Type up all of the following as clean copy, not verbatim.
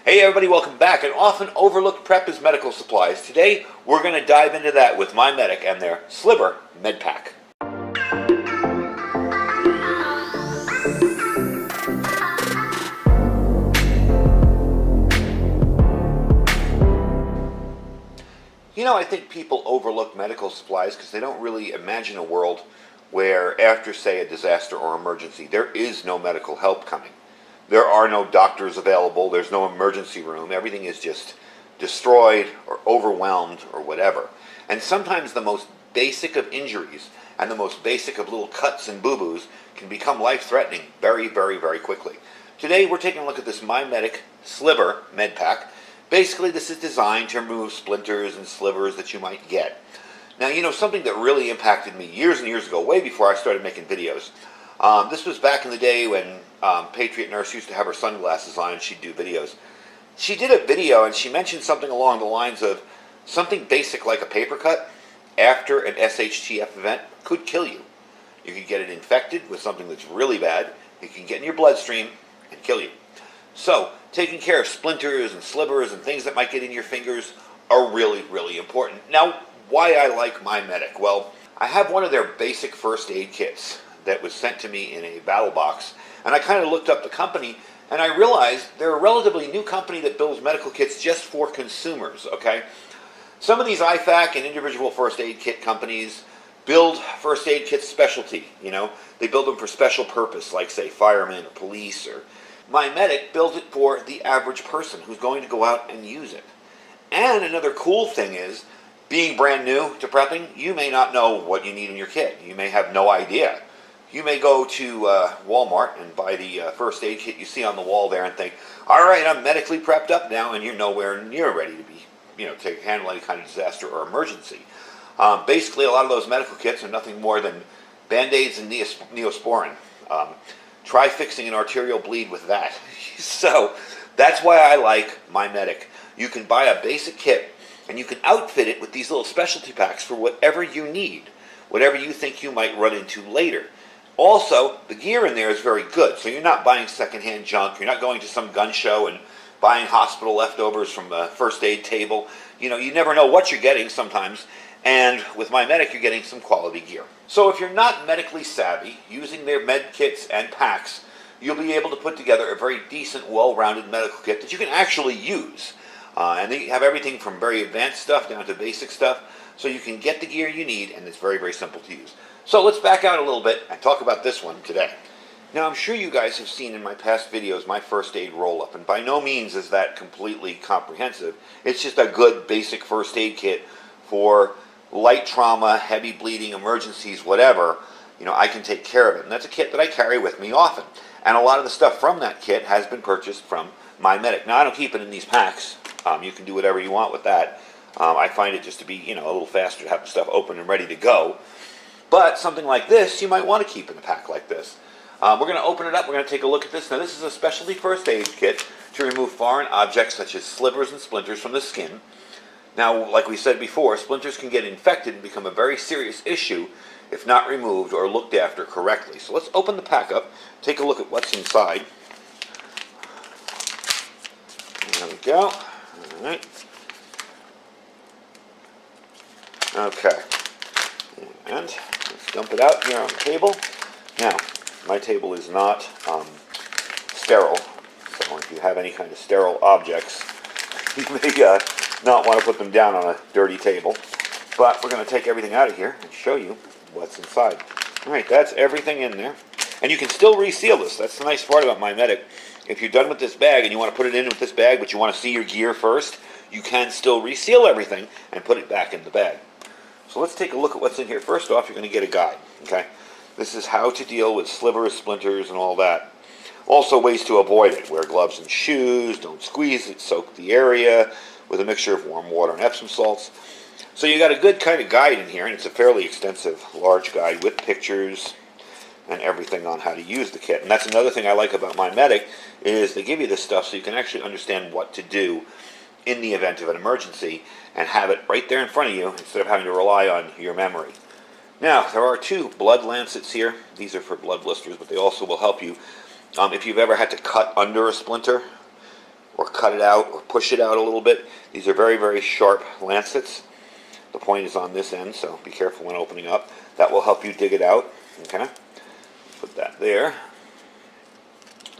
Hey everybody, welcome back. An often overlooked prep is medical supplies. Today, we're going to dive into that with MyMedic and their Sliver Med Pack. I think people overlook medical supplies because they don't really imagine a world where after, say, a disaster or emergency, there is no medical help coming. There are no doctors available, there's no emergency room, everything is just destroyed or overwhelmed or whatever. And sometimes the most basic of injuries and the most basic of little cuts and boo-boos can become life-threatening very, very, very quickly. Today we're taking a look at this MyMedic Sliver Med Pack. Basically this is designed to remove splinters and slivers that you might get. Now, something that really impacted me years and years ago, way before I started making videos. This was back in the day when Patriot Nurse used to have her sunglasses on and she'd do videos. She did a video and she mentioned something along the lines of something basic like a paper cut after an SHTF event could kill you. You could get it infected with something that's really bad. It can get in your bloodstream and kill you. So, taking care of splinters and slivers and things that might get in your fingers are really, really important. Now, why I like MyMedic? Well, I have one of their basic first aid kits that was sent to me in a battle box, and I kind of looked up the company and I realized they're a relatively new company that builds medical kits just for consumers, okay? Some of these IFAK and individual first aid kit companies build first aid kits specialty, They build them for special purpose, like say firemen or police. Or MyMedic builds it for the average person who's going to go out and use it. And another cool thing is, being brand new to prepping, you may not know what you need in your kit. You may have no idea. You may go to Walmart and buy the first aid kit you see on the wall there and think, all right, I'm medically prepped up now, and you're nowhere near ready to be, to handle any kind of disaster or emergency. Basically, a lot of those medical kits are nothing more than Band-Aids and Neosporin. Try fixing an arterial bleed with that. So that's why I like MyMedic. You can buy a basic kit and you can outfit it with these little specialty packs for whatever you need, whatever you think you might run into later. Also, the gear in there is very good, so you're not buying secondhand junk. You're not going to some gun show and buying hospital leftovers from a first aid table. You never know what you're getting sometimes, and with MyMedic you're getting some quality gear. So if you're not medically savvy, using their med kits and packs, you'll be able to put together a very decent, well-rounded medical kit that you can actually use. And they have everything from very advanced stuff down to basic stuff, so you can get the gear you need, and it's very, very simple to use. So let's back out a little bit and talk about this one today. Now, I'm sure you guys have seen in my past videos my first aid roll-up, and by no means is that completely comprehensive. It's just a good basic first aid kit for light trauma, heavy bleeding, emergencies, whatever. I can take care of it, and that's a kit that I carry with me often. And a lot of the stuff from that kit has been purchased from MyMedic. Now, I don't keep it in these packs. You can do whatever you want with that. I find it just to be, a little faster to have the stuff open and ready to go. But something like this, you might want to keep in a pack like this. We're going to open it up. We're going to take a look at this. Now, this is a specialty first aid kit to remove foreign objects such as slivers and splinters from the skin. Now, like we said before, splinters can get infected and become a very serious issue if not removed or looked after correctly. So let's open the pack up, take a look at what's inside. There we go. All right. Okay. And let's dump it out here on the table. Now, my table is not sterile, so if you have any kind of sterile objects, you may not want to put them down on a dirty table. But we're going to take everything out of here and show you what's inside. All right, that's everything in there. And you can still reseal this. That's the nice part about MyMedic. If you're done with this bag and you want to put it in with this bag, but you want to see your gear first, you can still reseal everything and put it back in the bag. So let's take a look at what's in here. First off, you're going to get a guide. Okay, this is how to deal with slivers, splinters, and all that. Also, ways to avoid it. Wear gloves and shoes. Don't squeeze it. Soak the area with a mixture of warm water and Epsom salts. So you got a good kind of guide in here, and it's a fairly extensive, large guide with pictures and everything on how to use the kit. And that's another thing I like about MyMedic, is they give you this stuff so you can actually understand what to do in the event of an emergency and have it right there in front of you instead of having to rely on your memory. Now, there are 2 blood lancets here. These are for blood blisters, but they also will help you if you've ever had to cut under a splinter or cut it out or push it out a little bit. These are very, very sharp lancets. The point is on this end, so be careful when opening up. That will help you dig it out. Okay, put that there.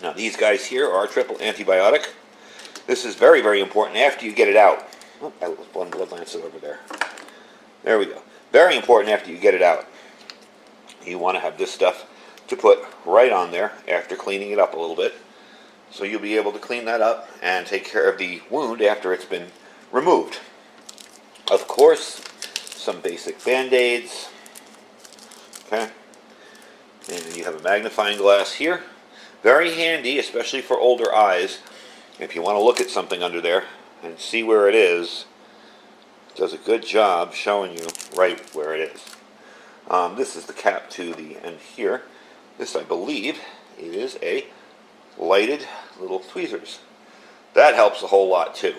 Now these guys here are triple antibiotic. This is very, very important after you get it out. Oh, I left one blood lancet over there. There we go. Very important after you get it out. You want to have this stuff to put right on there after cleaning it up a little bit. So you'll be able to clean that up and take care of the wound after it's been removed. Of course, some basic Band-Aids. Okay. And you have a magnifying glass here. Very handy, especially for older eyes. If you want to look at something under there and see where it is, it does a good job showing you right where it is. This is the cap to the end here. This, I believe, is a lighted little tweezers. That helps a whole lot too.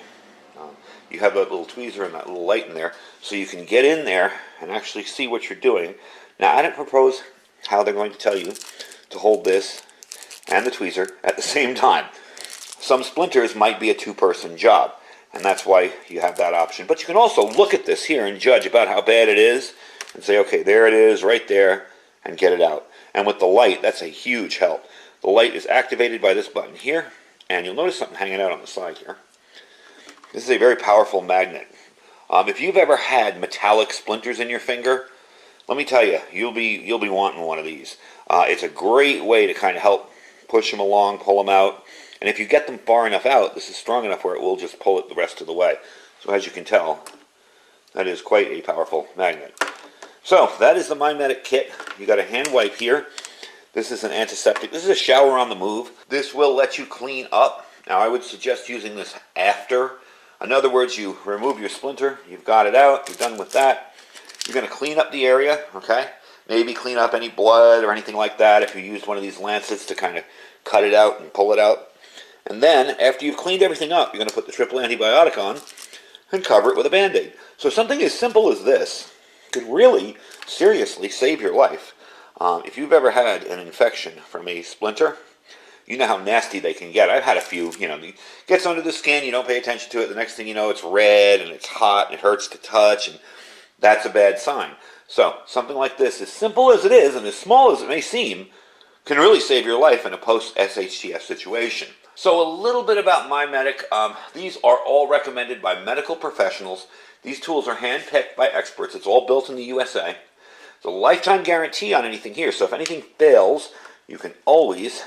You have that little tweezer and that little light in there, so you can get in there and actually see what you're doing. Now, I didn't propose how they're going to tell you to hold this and the tweezer at the same time. Some splinters might be a two-person job, and that's why you have that option. But you can also look at this here and judge about how bad it is and say, okay, there it is right there, and get it out. And with the light, that's a huge help. The light is activated by this button here, and you'll notice something hanging out on the side here. This is a very powerful magnet. If you've ever had metallic splinters in your finger, let me tell you, you'll be wanting one of these. It's a great way to kind of help push them along, pull them out. And if you get them far enough out, this is strong enough where it will just pull it the rest of the way. So as you can tell, that is quite a powerful magnet. So that is the MyMedic kit. You got a hand wipe here. This is an antiseptic. This is a shower on the move. This will let you clean up. Now I would suggest using this after. In other words, you remove your splinter, you've got it out, you're done with that. You're going to clean up the area, okay? Maybe clean up any blood or anything like that if you used one of these lancets to kind of cut it out and pull it out. And then, after you've cleaned everything up, you're going to put the triple antibiotic on and cover it with a Band-Aid. So something as simple as this could really seriously save your life. If you've ever had an infection from a splinter, you know how nasty they can get. I've had a few, it gets under the skin, you don't pay attention to it, the next thing you know it's red and it's hot and it hurts to touch, and that's a bad sign. So something like this, as simple as it is and as small as it may seem, can really save your life in a post-SHTF situation. So a little bit about MyMedic. These are all recommended by medical professionals. These tools are hand-picked by experts. It's all built in the USA. It's a lifetime guarantee on anything here, so if anything fails, you can always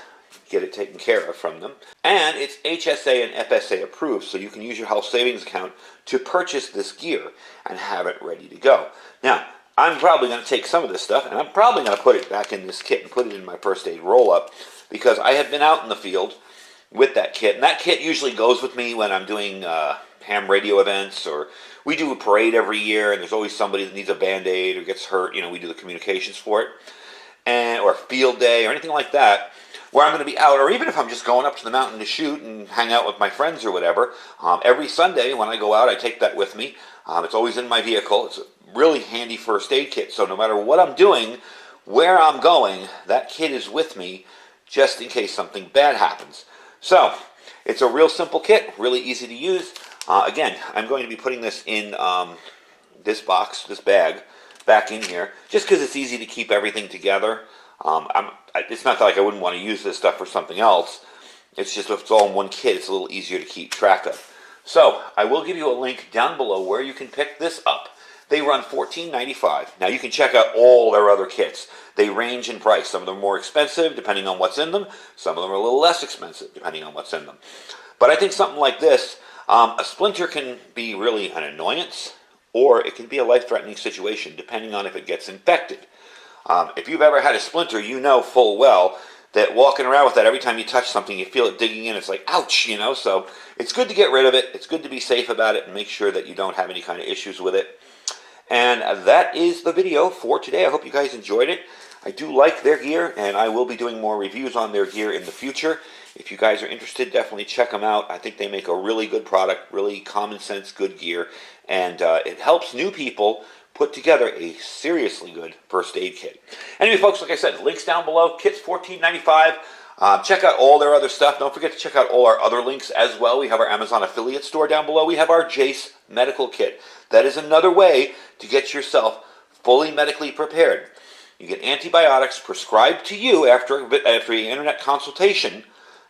get it taken care of from them. And it's HSA and FSA approved, so you can use your health savings account to purchase this gear and have it ready to go. Now, I'm probably going to take some of this stuff, and I'm probably going to put it back in this kit and put it in my first aid roll-up, because I have been out in the field with that kit, and that kit usually goes with me when I'm doing ham radio events, or we do a parade every year, and there's always somebody that needs a Band-Aid or gets hurt. We do the communications for it, or a field day or anything like that, where I'm going to be out, or even if I'm just going up to the mountain to shoot and hang out with my friends or whatever. Every Sunday when I go out, I take that with me. It's always in my vehicle. It's a really handy first aid kit, so no matter what I'm doing, where I'm going, that kit is with me just in case something bad happens. So it's a real simple kit, really easy to use. Again, I'm going to be putting this in this box, this bag, back in here, just because it's easy to keep everything together. It's not like I wouldn't want to use this stuff for something else. It's just if it's all in one kit, it's a little easier to keep track of. So I will give you a link down below where you can pick this up. They run $14.95. Now you can check out all their other kits. They range in price. Some of them are more expensive depending on what's in them. Some of them are a little less expensive depending on what's in them. But I think something like this, a splinter can be really an annoyance, or it can be a life-threatening situation depending on if it gets infected. If you've ever had a splinter, you know full well that walking around with that, every time you touch something, you feel it digging in. It's like, ouch, So it's good to get rid of it. It's good to be safe about it and make sure that you don't have any kind of issues with it. And that is the video for today. I hope you guys enjoyed it. I do like their gear, and I will be doing more reviews on their gear in the future. If you guys are interested, definitely check them out. I think they make a really good product, really common sense, good gear, and it helps new people put together a seriously good first aid kit. Anyway, folks, like I said, links down below. Kit's $14.95. Check out all their other stuff. Don't forget to check out all our other links as well. We have our Amazon affiliate store down below. We have our Jace Medical Kit. That is another way to get yourself fully medically prepared. You get antibiotics prescribed to you after an internet consultation.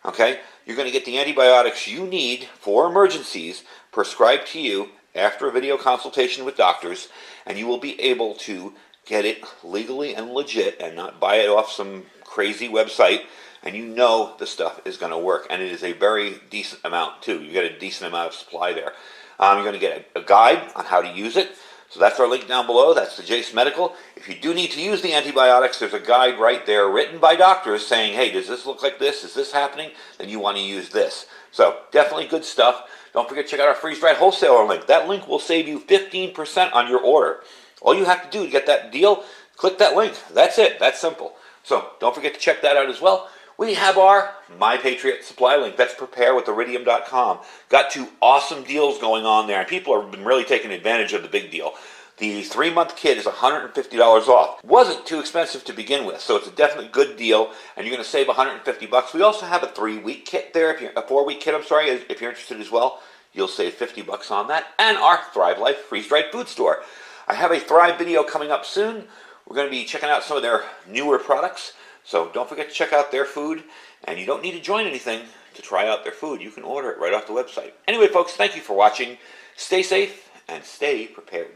Okay, you're going to get the antibiotics you need for emergencies prescribed to you after a video consultation with doctors, and you will be able to get it legally and legit and not buy it off some crazy website, and you know the stuff is going to work, and it is a very decent amount too. You get a decent amount of supply there. You're going to get a guide on how to use it. So that's our link down below. That's the Jace Medical. If you do need to use the antibiotics, there's a guide right there written by doctors saying, hey, does this look like this? Is this happening? Then you want to use this. So definitely good stuff. Don't forget to check out our freeze-dried wholesaler link. That link will save you 15% on your order. All you have to do to get that deal, click that link. That's it. That's simple. So don't forget to check that out as well. We have our My Patriot Supply link. That's preparewithiridium.com. Got 2 awesome deals going on there, and people have been really taking advantage of the big deal. The 3-month kit is $150 off. Wasn't too expensive to begin with, so it's a definitely good deal, and you're going to save $150. We also have a 3-week kit there, a 4-week kit, I'm sorry, if you're interested as well. You'll save $50 on that, and our Thrive Life freeze-dried food store. I have a Thrive video coming up soon. We're going to be checking out some of their newer products. So don't forget to check out their food, and you don't need to join anything to try out their food. You can order it right off the website. Anyway, folks, thank you for watching. Stay safe and stay prepared.